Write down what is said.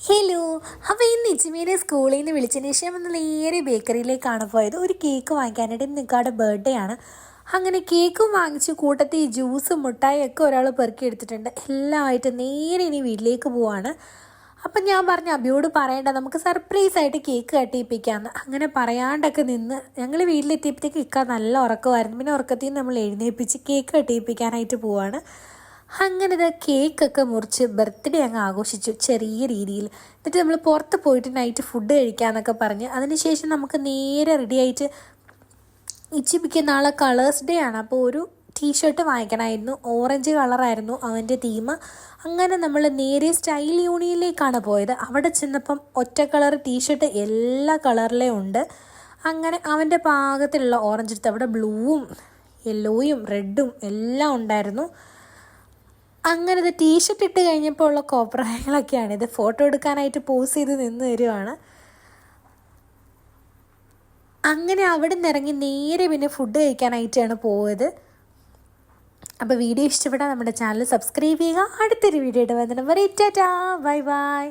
Hello. അപ്പോൾ ഇന്ന് ഇച്ചിമീനെ സ്കൂളിൽ നിന്ന് വിളിച്ചതിന് ശേഷം നമ്മൾ നേരെ ബേക്കറിയിലേക്കാണ് പോയത്. ഒരു കേക്ക് വാങ്ങിക്കാനായിട്ട് നിക്കാടെ ബർത്ത്ഡേ ആണ്. അങ്ങനെ കേക്കും വാങ്ങിച്ചു, കൂട്ടത്തിൽ ജ്യൂസും മുട്ടായൊക്കെ ഒരാൾ പെറുക്കി എടുത്തിട്ടുണ്ട്. എല്ലാമായിട്ട് നേരെ ഇനി വീട്ടിലേക്ക് പോവാണ്. അപ്പം ഞാൻ പറഞ്ഞു അബിയോട് പറയേണ്ട, നമുക്ക് സർപ്രൈസായിട്ട് കേക്ക് കട്ടിയിപ്പിക്കാമെന്ന്. അങ്ങനെ പറയാണ്ടൊക്കെ നിന്ന് ഞങ്ങൾ വീട്ടിലെത്തിയപ്പോഴത്തേക്ക് ഇക്ക നല്ല ഉറക്കമായിരുന്നു. പിന്നെ ഉറക്കത്തിൽ നിന്ന് നമ്മൾ എഴുന്നേൽപ്പിച്ച് കേക്ക് കട്ടിയിപ്പിക്കാനായിട്ട് പോവാണ്. അങ്ങനെ ഇത് കേക്കൊക്കെ മുറിച്ച് ബർത്ത്ഡേ അങ്ങ് ആഘോഷിച്ചു ചെറിയ രീതിയിൽ. എന്നിട്ട് നമ്മൾ പുറത്ത് പോയിട്ട് നൈറ്റ് ഫുഡ് കഴിക്കാമെന്നൊക്കെ പറഞ്ഞ് അതിനുശേഷം നമുക്ക് നേരെ റെഡി ആയിട്ട് ഇച്ചിപ്പിക്ക് നാളെ കളേഴ്സ് ഡേ ആണ്. അപ്പോൾ ഒരു ടീഷർട്ട് വാങ്ങിക്കണമായിരുന്നു. ഓറഞ്ച് കളറായിരുന്നു അവൻ്റെ തീം. അങ്ങനെ നമ്മൾ നേരെ സ്റ്റൈൽ യൂണിയനിലേക്കാണ് പോയത്. അവിടെ ചെന്നപ്പം ഒറ്റ കളർ ടീഷർട്ട് എല്ലാ കളറിലും ഉണ്ട്. അങ്ങനെ അവൻ്റെ പാകത്തിലുള്ള ഓറഞ്ച് എടുത്ത് അവിടെ ബ്ലൂവും യെല്ലോയും റെഡും എല്ലാം ഉണ്ടായിരുന്നു. അങ്ങനെ ഇത് ടീഷർട്ട് ഇട്ട് കഴിഞ്ഞപ്പോൾ ഉള്ള കോപ്രായങ്ങളൊക്കെയാണ്. ഇത് ഫോട്ടോ എടുക്കാനായിട്ട് പോസ് ചെയ്ത് നിന്ന് തരുവാണ്. അങ്ങനെ അവിടെ നിന്ന് ഇറങ്ങി നേരെ പിന്നെ ഫുഡ് കഴിക്കാനായിട്ടാണ് പോയത്. അപ്പോൾ വീഡിയോ ഇഷ്ടപ്പെട്ടാൽ നമ്മുടെ ചാനൽ സബ്സ്ക്രൈബ് ചെയ്യുക. അടുത്തൊരു വീഡിയോ ഇട്ട് വന്നിട്ട് ടാറ്റാ, ബൈ ബൈ.